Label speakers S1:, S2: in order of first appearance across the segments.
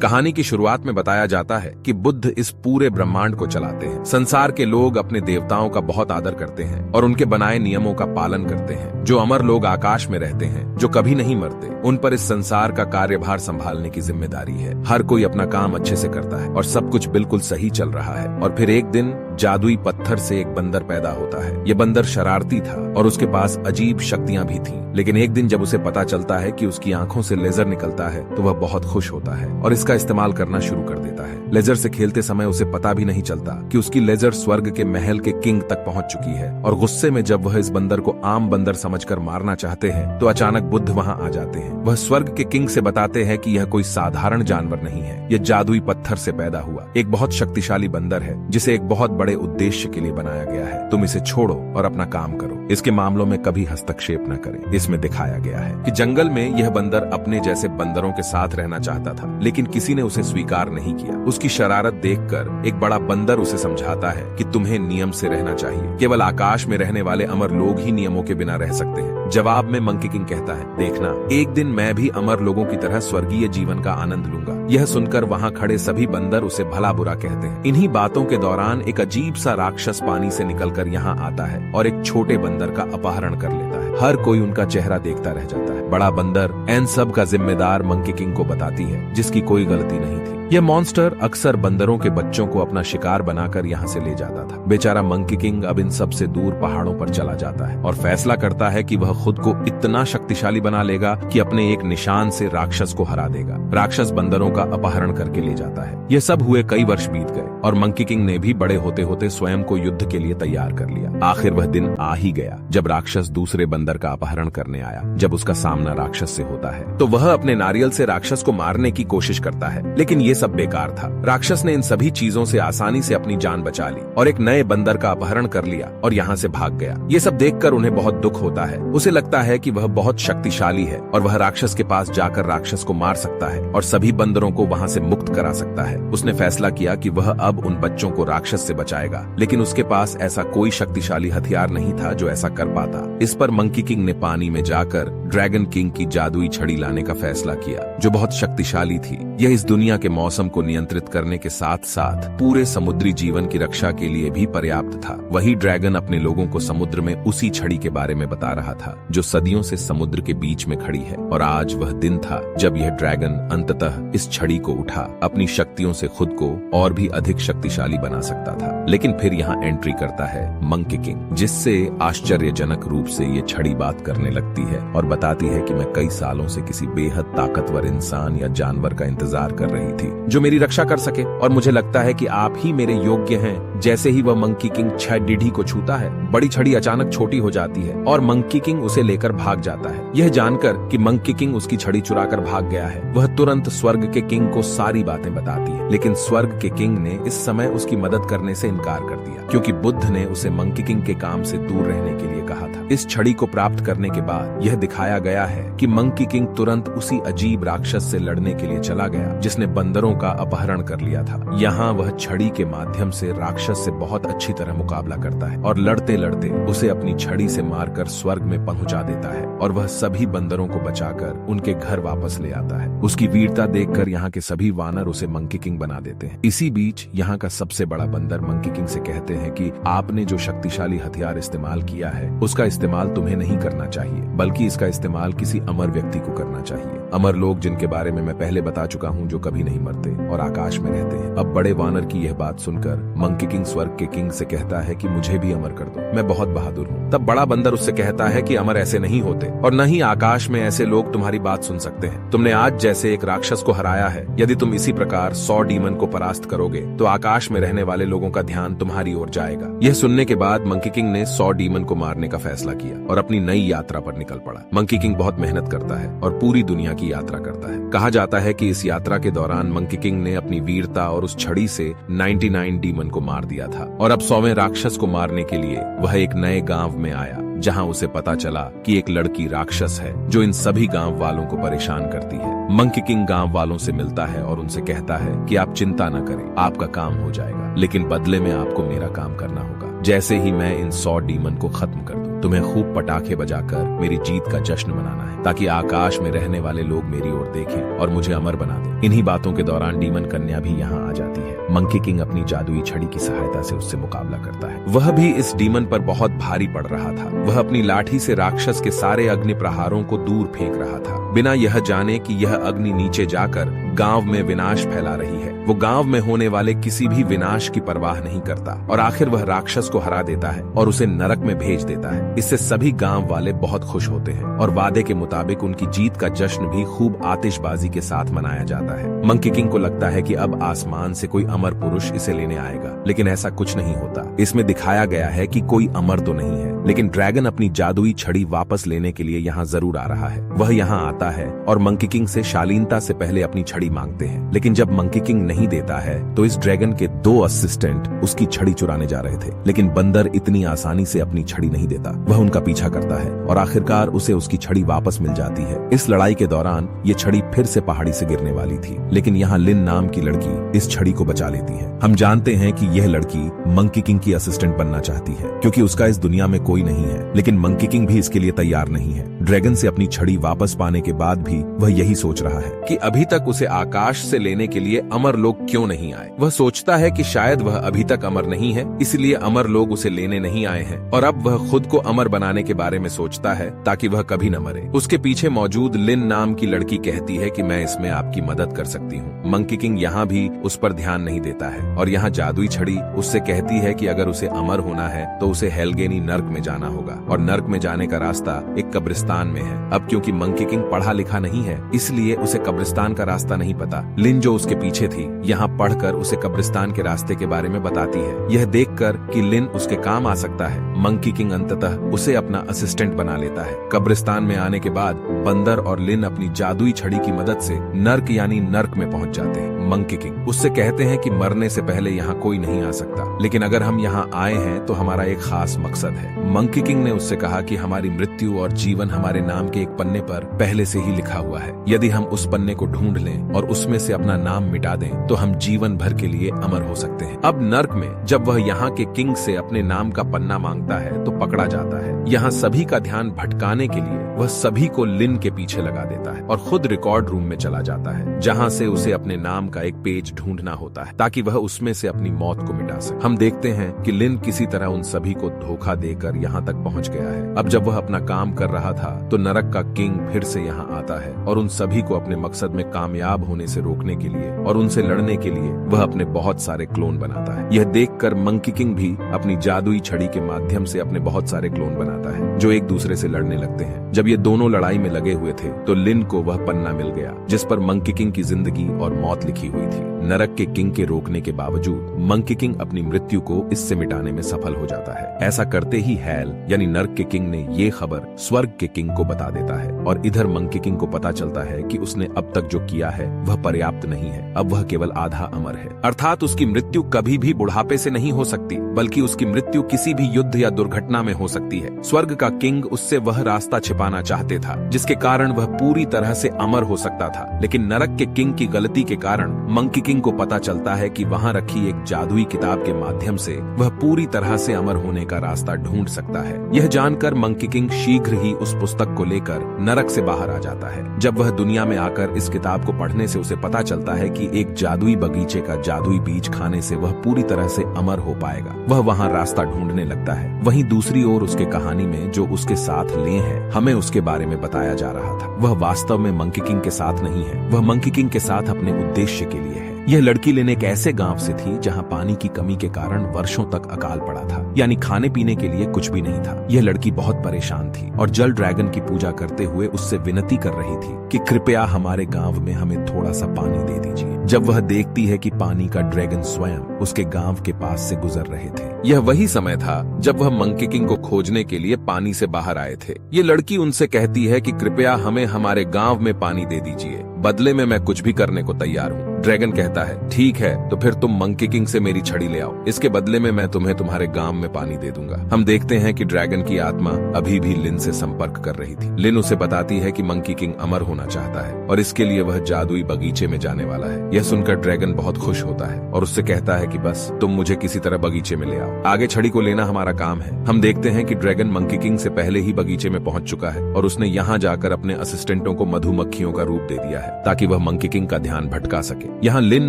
S1: कहानी की शुरुआत में बताया जाता है कि बुद्ध इस पूरे ब्रह्मांड को चलाते हैं। संसार के लोग अपने देवताओं का बहुत आदर करते हैं और उनके बनाए नियमों का पालन करते हैं। जो अमर लोग आकाश में रहते हैं, जो कभी नहीं मरते, उन पर इस संसार का कार्यभार संभालने की जिम्मेदारी है। हर कोई अपना काम अच्छे से करता है और सब कुछ बिल्कुल सही चल रहा है। और फिर एक दिन जादुई पत्थर से एक बंदर पैदा होता है। ये बंदर शरारती था और उसके पास अजीब शक्तियां भी थीं। लेकिन एक दिन जब उसे पता चलता है कि उसकी आंखों से लेजर निकलता है तो वह बहुत खुश होता है और इसका इस्तेमाल करना शुरू कर देता है। लेजर से खेलते समय उसे पता भी नहीं चलता कि उसकी लेजर स्वर्ग के महल के किंग तक पहुंच चुकी है। और गुस्से में जब वह इस बंदर को आम बंदर समझकर मारना चाहते हैं तो अचानक बुद्ध वहां आ जाते हैं। वह स्वर्ग के किंग से बताते हैं कि यह कोई साधारण जानवर नहीं है, यह जादुई पत्थर से पैदा हुआ एक बहुत शक्तिशाली बंदर है जिसे एक बहुत बड़े उद्देश्य के लिए बनाया गया है। तुम इसे छोड़ो और अपना काम करो, इसके मामलों में कभी हस्तक्षेप न करें। इसमें दिखाया गया है कि जंगल में यह बंदर अपने जैसे बंदरों के साथ रहना चाहता था, लेकिन किसी ने उसे स्वीकार नहीं किया। उसकी शरारत देखकर एक बड़ा बंदर उसे समझाता है कि तुम्हें नियम से रहना चाहिए, केवल आकाश में रहने वाले अमर लोग ही नियमों के बिना रह सकते हैं। जवाब में मंकी किंग कहता है, देखना, एक दिन मैं भी अमर लोगों की तरह स्वर्गीय जीवन का आनंद लूंगा। यह सुनकर वहां खड़े सभी बंदर उसे भला बुरा कहते हैं। इन्हीं बातों के दौरान एक अजीब सा राक्षस पानी से निकलकर यहाँ आता है और एक छोटे बंदर का अपहरण कर लेता है। हर कोई उनका चेहरा देखता रह जाता है। बड़ा बंदर इन सब का जिम्मेदार मंकी किंग को बताती है, जिसकी कोई गलती नहीं थी। यह मॉन्स्टर अक्सर बंदरों के बच्चों को अपना शिकार बनाकर यहाँ से ले जाता था। बेचारा मंकी किंग अब इन सब से दूर पहाड़ों पर चला जाता है और फैसला करता है कि वह खुद को इतना शक्तिशाली बना लेगा कि अपने एक निशान से राक्षस को हरा देगा। राक्षस बंदरों का अपहरण करके ले जाता है। यह सब हुए कई वर्ष बीत गए और मंकी किंग ने भी बड़े होते होते स्वयं को युद्ध के लिए तैयार कर लिया। आखिर वह दिन आ ही गया जब राक्षस दूसरे बंदर का अपहरण करने आया। जब उसका सामना राक्षस से होता है तो वह अपने नारियल से राक्षस को मारने की कोशिश करता है, लेकिन ये सब बेकार था। राक्षस ने इन सभी चीजों से आसानी से अपनी जान बचा ली और एक नए बंदर का अपहरण कर लिया और यहाँ से भाग गया। ये सब देखकर उन्हें बहुत दुख होता है। उसे लगता है कि वह बहुत शक्तिशाली है और वह राक्षस के पास जाकर राक्षस को मार सकता है और सभी बंदरों को वहाँ से मुक्त करा सकता है। उसने फैसला किया कि वह अब उन बच्चों को राक्षस से बचाएगा, लेकिन उसके पास ऐसा कोई शक्तिशाली हथियार नहीं था जो ऐसा कर पाता। इस पर मंकी किंग ने पानी में जाकर ड्रैगन किंग की जादुई छड़ी लाने का फैसला किया, जो बहुत शक्तिशाली थी। यह इस दुनिया के मौसम को नियंत्रित करने के साथ साथ पूरे समुद्री जीवन की रक्षा के लिए भी पर्याप्त था। वही ड्रैगन अपने लोगों को समुद्र में उसी छड़ी के बारे में बता रहा था जो सदियों से समुद्र के बीच में खड़ी है। और आज वह दिन था जब यह ड्रैगन अंततः इस छड़ी को उठा अपनी शक्तियों से खुद को और भी अधिक शक्तिशाली बना सकता था। लेकिन फिर यहाँ एंट्री करता है मंकी किंग, जिससे आश्चर्यजनक रूप से ये छड़ी बात करने लगती है और बताती है कि मैं कई सालों से किसी बेहद ताकतवर इंसान या जानवर का इंतजार कर रही थी जो मेरी रक्षा कर सके, और मुझे लगता है कि आप ही मेरे योग्य हैं। जैसे ही वह मंकी किंग छड़ी को छूता है, बड़ी छड़ी अचानक छोटी हो जाती है और मंकी किंग उसे लेकर भाग जाता है। यह जानकर कि मंकी किंग उसकी छड़ी चुराकर भाग गया है, वह तुरंत स्वर्ग के किंग को सारी बातें बताती है। लेकिन स्वर्ग के किंग ने इस समय उसकी मदद करने से इनकार कर दिया, क्योंकि बुद्ध ने उसे मंकी किंग के काम से दूर रहने के लिए कहा था। इस छड़ी को प्राप्त करने के बाद यह दिखाया गया है कि मंकी किंग तुरंत उसी अजीब राक्षस से लड़ने के लिए चला गया जिसने बंदरों का अपहरण कर लिया था। यहाँ वह छड़ी के माध्यम से राक्षस से बहुत अच्छी तरह मुकाबला करता है और लड़ते लड़ते उसे अपनी छड़ी से मारकर स्वर्ग में पहुंचा देता है और वह सभी बंदरों को बचाकर उनके घर वापस ले आता है। उसकी वीरता देखकर यहाँ के सभी वानर उसे मंकी किंग बना देते हैं। इसी बीच यहाँ का सबसे बड़ा बंदर मंकी किंग से कहते हैं कि आपने जो शक्तिशाली हथियार इस्तेमाल किया है उसका इस्तेमाल तुम्हें नहीं करना चाहिए, बल्कि इसका इस्तेमाल किसी अमर व्यक्ति को करना चाहिए। अमर लोग जिनके बारे में मैं पहले बता चुका हूँ, जो कभी नहीं मरते और आकाश में रहते हैं। अब बड़े वानर की यह बात सुनकर मंकी किंग स्वर्ग के किंग से कहता है कि मुझे भी अमर कर दो, मैं बहुत बहादुर हूँ। तब बड़ा बंदर उससे कहता है कि अमर ऐसे नहीं होते और न ही आकाश में ऐसे लोग तुम्हारी बात सुन सकते हैं। तुमने आज जैसे एक राक्षस को हराया है, यदि तुम इसी प्रकार 100 डीमन को परास्त करोगे तो आकाश में रहने वाले लोगों का ध्यान तुम्हारी ओर जाएगा। यह सुनने के बाद मंकी किंग ने 100 डीमन को मारने का फैसला किया और अपनी नई यात्रा पर निकल पड़ा। मंकी किंग बहुत मेहनत करता है और पूरी दुनिया की यात्रा करता है। कहा जाता है कि इस यात्रा के दौरान मंकी किंग ने अपनी वीरता और उस छड़ी से 99 डीमन को मार दिया था और अब 100वें राक्षस को मारने के लिए वह एक नए गांव में आया, जहां उसे पता चला कि एक लड़की राक्षस है जो इन सभी गांव वालों को परेशान करती है। मंकी किंग गांव वालों से मिलता है और उनसे कहता है कि आप चिंता न करें, आपका काम हो जाएगा, लेकिन बदले में आपको मेरा काम करना होगा। जैसे ही मैं इन 100 डीमन को खत्म कर दूं, तुम्हें खूब पटाखे बजाकर मेरी जीत का जश्न मनाना है, ताकि आकाश में रहने वाले लोग मेरी ओर देखें और मुझे अमर बना दें। इन्हीं बातों के दौरान डीमन कन्या भी यहाँ आ जाती है। मंकी किंग अपनी जादुई छड़ी की सहायता से उससे मुकाबला करता है। वह भी इस डीमन पर बहुत भारी पड़ रहा था। वह अपनी लाठी से राक्षस के सारे अग्नि प्रहारों को दूर फेंक रहा था, बिना यह जाने कि यह अग्नि नीचे जाकर गांव में विनाश फैला रही है। वो गांव में होने वाले किसी भी विनाश की परवाह नहीं करता और आखिर वह राक्षस को हरा देता है और उसे नरक में भेज देता है। इससे सभी गांव वाले बहुत खुश होते हैं और वादे के मुताबिक उनकी जीत का जश्न भी खूब आतिशबाजी के साथ मनाया जाता है। मंकी किंग को लगता है कि अब आसमान से कोई अमर पुरुष इसे लेने आएगा, लेकिन ऐसा कुछ नहीं होता। इसमें दिखाया गया है कि कोई अमर तो नहीं है, लेकिन ड्रैगन अपनी जादुई छड़ी वापस लेने के लिए यहाँ जरूर आ रहा है। वह यहाँ आता है और मंकी किंग से शालीनता से पहले अपनी छड़ी मांगते हैं, लेकिन जब मंकी किंग नहीं देता है तो इस ड्रैगन के 2 असिस्टेंट उसकी छड़ी चुराने जा रहे थे, लेकिन बंदर इतनी आसानी से अपनी छड़ी नहीं देता। वह उनका पीछा करता है और आखिरकार उसे उसकी छड़ी वापस मिल जाती है। इस लड़ाई के दौरान ये छड़ी फिर से पहाड़ी से गिरने वाली थी, लेकिन यहाँ लिन नाम की लड़की इस छड़ी को बचा लेती है। हम जानते हैं कि यह लड़की मंकी किंग की असिस्टेंट बनना चाहती है, क्योंकि उसका इस दुनिया में कोई नहीं है, लेकिन मंकी किंग भी इसके लिए तैयार नहीं है। ड्रैगन से अपनी छड़ी वापस पाने के बाद भी वह यही सोच रहा है कि अभी तक उसे आकाश से लेने के लिए अमर लोग क्यों नहीं आए। वह सोचता है कि शायद वह अभी तक अमर नहीं है, इसलिए अमर लोग उसे लेने नहीं आए हैं, और अब वह खुद को अमर बनाने के बारे में सोचता है ताकि वह कभी न मरे। उसके पीछे मौजूद लिन नाम की लड़की कहती है कि मैं इसमें आपकी मदद कर सकती हूँ। मंकी किंग यहाँ भी उस पर ध्यान नहीं देता है और यहाँ जादुई छड़ी उससे कहती है कि अगर उसे अमर होना है तो उसे हेलगेनी नर्क में जाना होगा, और नर्क में जाने का रास्ता एक कब्रिस्तान में है। अब क्योंकि मंकी किंग पढ़ा लिखा नहीं है, इसलिए उसे कब्रिस्तान का रास्ता नहीं पता। लिन जो उसके पीछे थी यहाँ पढ़कर उसे कब्रिस्तान के रास्ते के बारे में बताती है। यह देखकर कि लिन उसके काम आ सकता है, मंकी किंग अंततः उसे अपना असिस्टेंट बना लेता है। कब्रिस्तान में आने के बाद बंदर और लिन अपनी जादुई छड़ी की मदद से नर्क यानी नर्क में पहुंच जाते हैं। मंकी किंग उससे कहते हैं कि मरने से पहले यहाँ कोई नहीं आ सकता, लेकिन अगर हम यहाँ आए हैं तो हमारा एक खास मकसद है। मंकी किंग ने उससे कहा कि हमारी मृत्यु और जीवन हमारे नाम के एक पन्ने पर पहले से ही लिखा हुआ है। यदि हम उस पन्ने को ढूंढ लें और उसमें से अपना नाम मिटा दें तो हम जीवन भर के लिए अमर हो सकते हैं। अब नर्क में जब वह यहाँ के किंग से अपने नाम का पन्ना मांगता है तो पकड़ा जाता है। यहाँ सभी का ध्यान भटकाने के लिए वह सभी को लिन के पीछे लगा देता है और खुद रिकॉर्ड रूम में चला जाता है, जहाँ से उसे अपने नाम का एक पेज ढूंढना होता है ताकि वह उसमें से अपनी मौत को मिटा सके। हम देखते हैं कि लिन किसी तरह उन सभी को धोखा देकर यहाँ तक पहुँच गया है। अब जब वह अपना काम कर रहा था तो नरक का किंग फिर से यहाँ आता है और उन सभी को अपने मकसद में कामयाब होने से रोकने के लिए और उनसे लड़ने के लिए वह अपने बहुत सारे क्लोन बनाता है। यह देखकर मंकी किंग भी अपनी जादुई छड़ी के माध्यम से अपने बहुत सारे क्लोन बनाता है जो एक दूसरे से लड़ने लगते हैं। जब ये दोनों लड़ाई में लगे हुए थे तो लिन को वह पन्ना मिल गया जिस पर मंकी किंग की जिंदगी और मौत लिखी हुई थी। नरक के किंग के रोकने के बावजूद मंकी किंग अपनी मृत्यु को इससे मिटाने में सफल हो जाता है। ऐसा करते ही हेल यानी नरक के किंग ने ये खबर स्वर्ग के किंग को बता देता है और इधर मंकी किंग को पता चलता है कि उसने अब तक जो किया है वह पर्याप्त नहीं है। अब वह केवल आधा अमर है, अर्थात उसकी मृत्यु कभी भी बुढ़ापे से नहीं हो सकती, बल्कि उसकी मृत्यु किसी भी युद्ध या दुर्घटना में हो सकती है। स्वर्ग का किंग उससे वह रास्ता छिपाना चाहते था जिसके कारण वह पूरी तरह से अमर हो सकता था, लेकिन नरक के किंग की गलती के कारण मंकी किंग को पता चलता है कि वहां रखी एक जादुई किताब के माध्यम से वह पूरी तरह से अमर होने का रास्ता ढूंढ सकता है। यह जानकर मंकी किंग शीघ्र ही उस पुस्तक को लेकर नरक से बाहर आ जाता है। जब वह दुनिया में आकर इस किताब को पढ़ने से उसे पता चलता है कि एक जादुई बगीचे का जादुई बीज खाने से वह पूरी तरह से अमर हो पाएगा। वह वहां रास्ता ढूंढने लगता है। वहीं दूसरी ओर उसके कहानी में जो उसके साथ ले हैं, हमें उसके बारे में बताया जा रहा था। वह वास्तव में मंकी किंग के साथ नहीं है, वह मंकी किंग के साथ अपने उद्देश्य के लिए है। यह लड़की लिन एक ऐसे गांव से थी जहां पानी की कमी के कारण वर्षों तक अकाल पड़ा था, यानी खाने पीने के लिए कुछ भी नहीं था। यह लड़की बहुत परेशान थी और जल ड्रैगन की पूजा करते हुए उससे विनती कर रही थी कि कृपया हमारे गांव में हमें थोड़ा सा पानी दे दीजिए। जब वह देखती है कि पानी का ड्रैगन स्वयं उसके गांव के पास से गुजर रहे थे। यह वही समय था जब वह मंकी किंग को खोजने के लिए पानी से बाहर आए थे। ये लड़की उनसे कहती है कि कृपया हमें हमारे गांव में पानी दे दीजिए, बदले में मैं कुछ भी करने को तैयार हूँ। ड्रैगन कहता है ठीक है, तो फिर तुम मंकी किंग से मेरी छड़ी ले आओ, इसके बदले में मैं तुम्हें तुम्हारे गांव में पानी दे दूंगा। हम देखते हैं कि ड्रैगन की आत्मा अभी भी लिन से संपर्क कर रही थी। लिन उसे बताती है कि मंकी किंग अमर होना चाहता है और इसके लिए वह जादुई बगीचे में जाने वाला है। यह सुनकर ड्रैगन बहुत खुश होता है और उससे कहता है कि बस तुम मुझे किसी तरह बगीचे में ले आओ। जाओ, आगे छड़ी को लेना हमारा काम है। हम देखते हैं कि ड्रैगन मंकी किंग से पहले ही बगीचे में पहुंच चुका है और उसने यहाँ जाकर अपने असिस्टेंटों को मधुमक्खियों का रूप दे दिया है ताकि वह मंकी किंग का ध्यान भटका सके। यहाँ लिन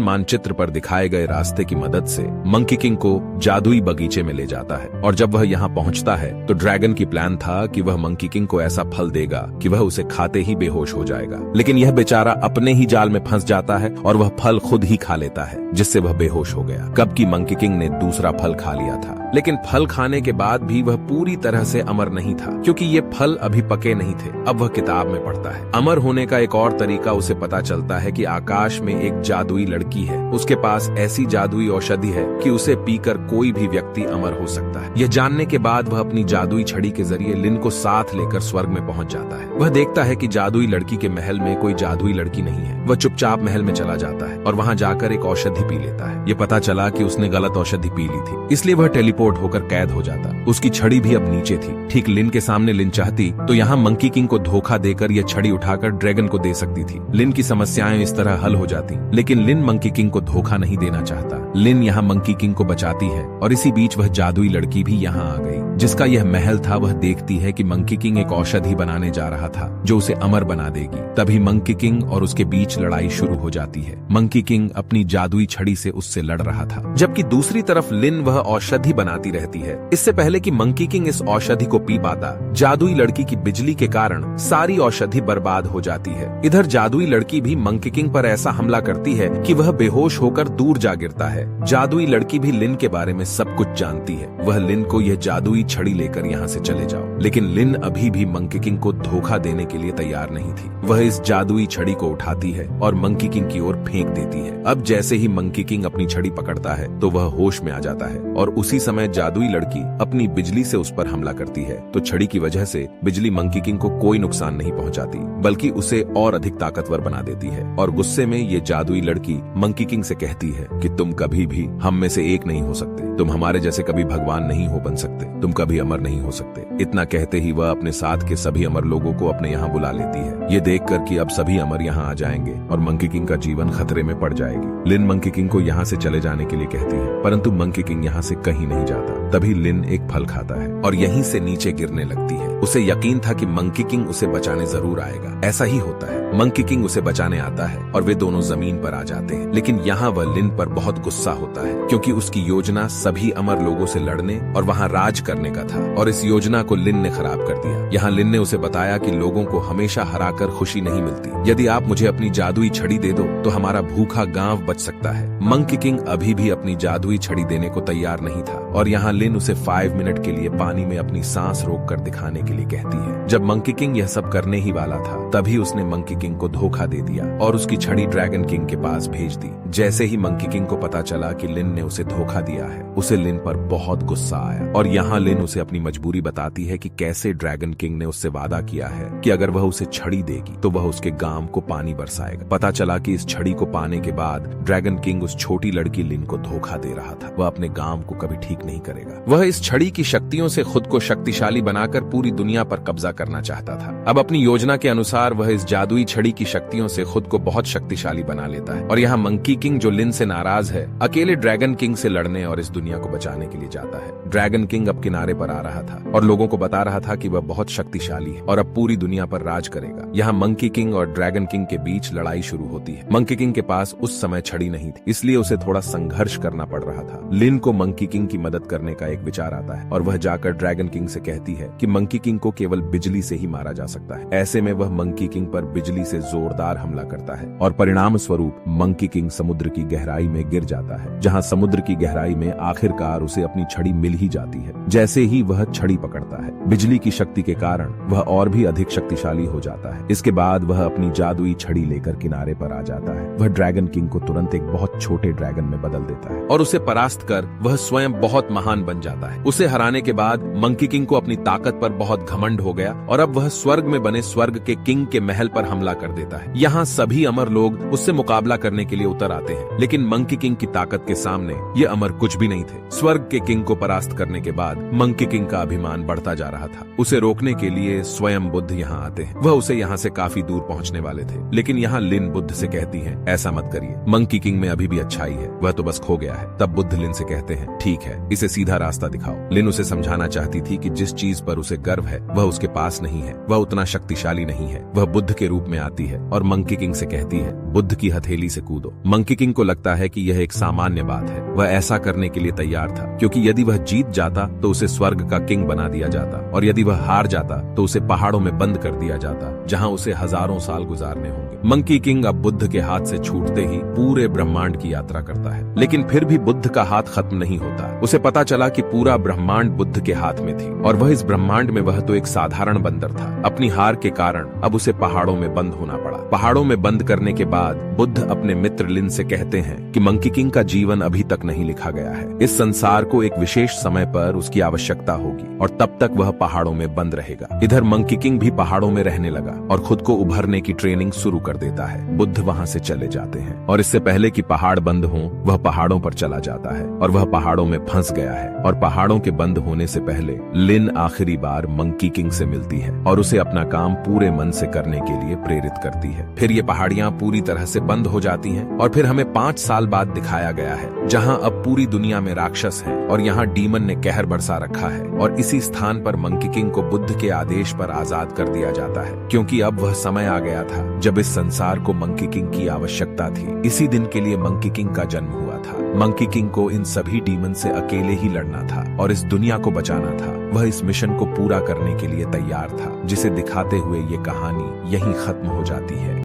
S1: मानचित्र पर दिखाए गए रास्ते की मदद से मंकी किंग को जादुई बगीचे में ले जाता है और जब वह यहाँ पहुंचता है तो ड्रैगन की प्लान था कि वह मंकी किंग को ऐसा फल देगा कि वह उसे खाते ही बेहोश हो जाएगा, लेकिन यह बेचारा अपने ही जाल में फंस जाता है और वह फल खुद ही खा लेता है जिससे वह बेहोश हो गया। कब की मंकी किंग ने दूसरा फल खा लिया था, लेकिन फल खाने के बाद भी वह पूरी तरह से अमर नहीं था क्योंकि ये फल अभी पके नहीं थे। अब वह किताब में पढ़ता है। अमर होने का एक और तरीका उसे पता चलता है कि आकाश में एक जादुई लड़की है, उसके पास ऐसी जादुई औषधि है कि उसे पीकर कोई भी व्यक्ति अमर हो सकता है। यह जानने के बाद वह अपनी जादुई छड़ी के जरिए लिन को साथ लेकर स्वर्ग में पहुंच जाता है। वह देखता है कि जादुई लड़की के महल में कोई जादुई लड़की नहीं है। वह चुपचाप महल में चला जाता है और वहां जाकर एक औषधि पी लेता है। ये पता चला कि उसने गलत औषधि पी ली थी, इसलिए वह टेलीपोर्ट होकर कैद हो जाता। उसकी छड़ी भी अब नीचे थी। ठीक लिन के सामने लिन चाहती तो यहाँ मंकी किंग को धोखा देकर यह छड़ी उठाकर ड्रैगन को दे सकती थी। लिन की समस्याएं इस तरह हल हो जाती, लेकिन लिन मंकी किंग को धोखा नहीं देना चाहता। लिन यहाँ मंकी किंग को बचाती है और इसी बीच वह जादुई लड़की भी यहाँ आ गई जिसका यह महल था। वह देखती है कि मंकी किंग एक औषधि बनाने जा रहा था जो उसे अमर बना देगी। तभी मंकी किंग और उसके बीच लड़ाई शुरू हो जाती है। मंकी किंग अपनी जादुई छड़ी से उससे लड़ रहा था, जबकि दूसरी तरफ लिन वह औषधि बनाती रहती है। इससे पहले कि मंकी किंग इस औषधि को पी पाता, जादुई लड़की की बिजली के कारण सारी औषधि बर्बाद हो जाती है। इधर जादुई लड़की भी मंकी किंग पर ऐसा हमला करती है कि वह बेहोश होकर दूर जा गिरता है। जादुई लड़की भी लिन के बारे में सब कुछ जानती है। वह लिन को यह जादुई छड़ी लेकर यहाँ से चले जाओ, लेकिन लिन अभी भी मंकी किंग को धोखा देने के लिए तैयार नहीं थी। वह इस जादुई छड़ी को उठाती है और मंकी किंग की ओर फेंक देती है। अब जैसे ही मंकी किंग अपनी छड़ी पकड़ता है तो वह होश में आ जाता है और उसी समय जादुई लड़की अपनी बिजली से उस पर हमला करती है। तो छड़ी की वजह से बिजली मंकी किंग को कोई नुकसान नहीं पहुंचाती, बल्कि उसे और अधिक ताकतवर बना देती है। और गुस्से में ये जादुई लड़की मंकी किंग से कहती है कि तुम कभी भी हम में से एक नहीं हो सकते, तुम हमारे जैसे कभी भगवान नहीं हो बन सकते, तुम कभी अमर नहीं हो सकते। इतना कहते ही वह अपने साथ के सभी अमर लोगों को अपने यहाँ बुला लेती है। ये देखकर कि अब सभी अमर यहाँ आ जाएंगे और मंकी किंग का जीवन खतरे में पड़ जाएगी। लिन मंकी किंग को यहाँ से चले जाने के लिए कहती है, परंतु मंकी किंग यहाँ से कहीं नहीं जाता। तभी लिन एक फल खाता है और यहीं से नीचे गिरने लगती है। उसे यकीन था कि मंकी किंग उसे बचाने जरूर आएगा। ऐसा ही होता है, मंकी किंग उसे बचाने आता है और वे दोनों जमीन पर आ जाते हैं। लेकिन यहाँ वह लिन पर बहुत गुस्सा होता है क्योंकि उसकी योजना सभी अमर लोगों से लड़ने और वहाँ राज करने का था और इस योजना को लिन ने खराब कर दिया। यहाँ लिन ने उसे बताया कि लोगों को हमेशा हराकर खुशी नहीं मिलती। यदि आप मुझे अपनी जादुई छड़ी दे दो तो हमारा भूखा गांव बच सकता है। मंकी किंग अभी भी अपनी जादुई छड़ी देने को तैयार नहीं था और यहाँ लिन उसे 5 मिनट के लिए पानी में अपनी सांस रोककर दिखाने के लिए कहती है। जब मंकी किंग यह सब करने ही वाला था तभी उसने मंकी किंग को धोखा दे दिया और उसकी छड़ी ड्रैगन किंग के पास भेज दी। जैसे ही मंकी किंग को पता चला कि लिन ने उसे धोखा दिया है, उसे लिन पर बहुत गुस्सा आया और यहाँ लिन उसे अपनी मजबूरी बताती है कि कैसे ड्रैगन किंग ने उससे वादा किया है कि अगर वह उसे छड़ी देगी तो वह उसके गांव को पानी बरसाएगा। पता चला कि इस छड़ी को पाने के बाद ड्रैगन किंग उस छोटी लड़की लिन को धोखा दे रहा था। वह अपने गांव को कभी ठीक नहीं करेगा। वह इस छड़ी की शक्तियों से खुद को शक्तिशाली बनाकर पूरी दुनिया पर कब्जा करना चाहता था। अब अपनी योजना के अनुसार वह इस जादुई छड़ी की शक्तियों से खुद को बहुत शक्तिशाली बना लेता है और यहाँ मंकी किंग जो लिन से नाराज है, अकेले ड्रैगन किंग से लड़ने और इस दुनिया को बचाने के लिए जाता है। ड्रैगन किंग अब किनारे पर आ रहा था और लोगों को बता रहा था कि वह बहुत शक्तिशाली है और अब पूरी दुनिया पर राज करेगा। यहाँ मंकी किंग और ड्रैगन किंग के बीच लड़ाई शुरू होती है। मंकी किंग के पास उस समय छड़ी नहीं थी, इसलिए उसे थोड़ा संघर्ष करना पड़ रहा था। लिन को मंकी किंग की मदद करने का एक विचार आता है और वह जाकर ड्रैगन किंग से कहती है कि मंकी किंग को केवल बिजली से ही मारा जा सकता है। ऐसे में वह मंकी किंग पर बिजली से जोरदार हमला करता है और परिणाम स्वरूप मंकी किंग समुद्र की गहराई में गिर जाता है, जहाँ समुद्र की गहराई में आखिरकार उसे अपनी छड़ी मिल ही जाती है। जैसे ही वह छड़ी पकड़ता है, बिजली की शक्ति के कारण वह और भी अधिक शक्तिशाली हो जाता है। इसके बाद वह अपनी जादुई छड़ी लेकर किनारे पर आ जाता है। वह ड्रैगन किंग को तुरंत एक बहुत छोटे ड्रैगन में बदल देता है और उसे परास्त कर वह स्वयं बहुत महान बन जाता है। उसे हराने के बाद मंकी किंग को अपनी ताकत पर बहुत घमंड हो गया और अब वह स्वर्ग में बने स्वर्ग के किंग के महल पर हमला कर देता है। यहाँ सभी अमर लोग उससे मुकाबला करने के लिए उतर आते हैं, लेकिन मंकी किंग की ताकत के सामने ये अमर कुछ भी नहीं थे। स्वर्ग के किंग को परास्त करने के बाद मंकी किंग का अभिमान बढ़ता जा रहा था। उसे रोकने के लिए स्वयं बुद्ध यहाँ आते हैं। वह उसे यहाँ से काफी दूर पहुँचने वाले थे, लेकिन यहाँ लिन बुद्ध से कहती है, ऐसा मत करिए, मंकी किंग में अभी भी अच्छाई है, वह तो बस खो गया है। तब बुद्ध लिन से कहते हैं, ठीक है, इसे सीधा रास्ता दिखाओ। लिन उसे समझाना चाहती थी कि जिस चीज पर उसे गर्व है वह उसके पास नहीं है, वह उतना शक्तिशाली नहीं है। वह बुद्ध के रूप में आती है और मंकी किंग से कहती है, बुद्ध की हथेली से कूदो। मंकी किंग को लगता है कि यह एक सामान्य बात है। वह ऐसा करने के लिए तैयार था, क्योंकि यदि वह जीत जाता तो उसे स्वर्ग का किंग बना दिया जाता, और यदि वह हार जाता तो उसे पहाड़ों में बंद कर दिया जाता, जहां उसे हजारों साल गुजारने होंगे। मंकी किंग अब बुद्ध के हाथ से छूटते ही पूरे ब्रह्मांड की यात्रा करता है, लेकिन फिर भी बुद्ध का हाथ खत्म नहीं होता। उसे पता चला कि पूरा ब्रह्मांड बुद्ध के हाथ में थी, और वह इस ब्रह्मांड में वह तो एक साधारण बंदर था। अपनी हार के कारण अब उसे पहाड़ों में बंद होना पड़ा। पहाड़ों में बंद करने के बाद बुद्ध अपने मित्र लिन से कहते हैं कि मंकी किंग का जीवन अभी तक नहीं लिखा गया है। इस संसार को एक विशेष समय पर उसकी आवश्यकता होगी, और तब तक वह पहाड़ों में बंद रहेगा। इधर मंकी किंग भी पहाड़ों में रहने लगा और खुद को उभरने की ट्रेनिंग शुरू कर देता है। बुद्ध वहां से चले जाते हैं, और इससे पहले कि पहाड़ बंद हों, वह पहाड़ों पर चला जाता है, और वह पहाड़ों में फंस गया है। और पहाड़ों के बंद होने से पहले लिन आखिरी बार मंकी किंग से मिलती है और उसे अपना काम पूरे मन से करने के लिए प्रेरित करती है। फिर ये पहाड़ियां पूरी तरह से बंद हो जाती हैं, और फिर हमें 5 साल बाद दिखाया गया है, जहां अब पूरी दुनिया में राक्षस हैं, और यहाँ डीमन ने कहर बरसा रखा है। और इसी स्थान पर मंकी किंग को बुद्ध के आदेश पर आजाद कर दिया जाता है, क्योंकि अब वह समय आ गया था जब इस संसार को मंकी किंग की आवश्यकता थी। इसी दिन के लिए मंकी किंग का जन्म हुआ था। मंकी किंग को इन सभी डीमन से अकेले ही लड़ना था और इस दुनिया को बचाना था। वह इस मिशन को पूरा करने के लिए तैयार था, जिसे दिखाते हुए ये कहानी यहीं खत्म हो जाती है।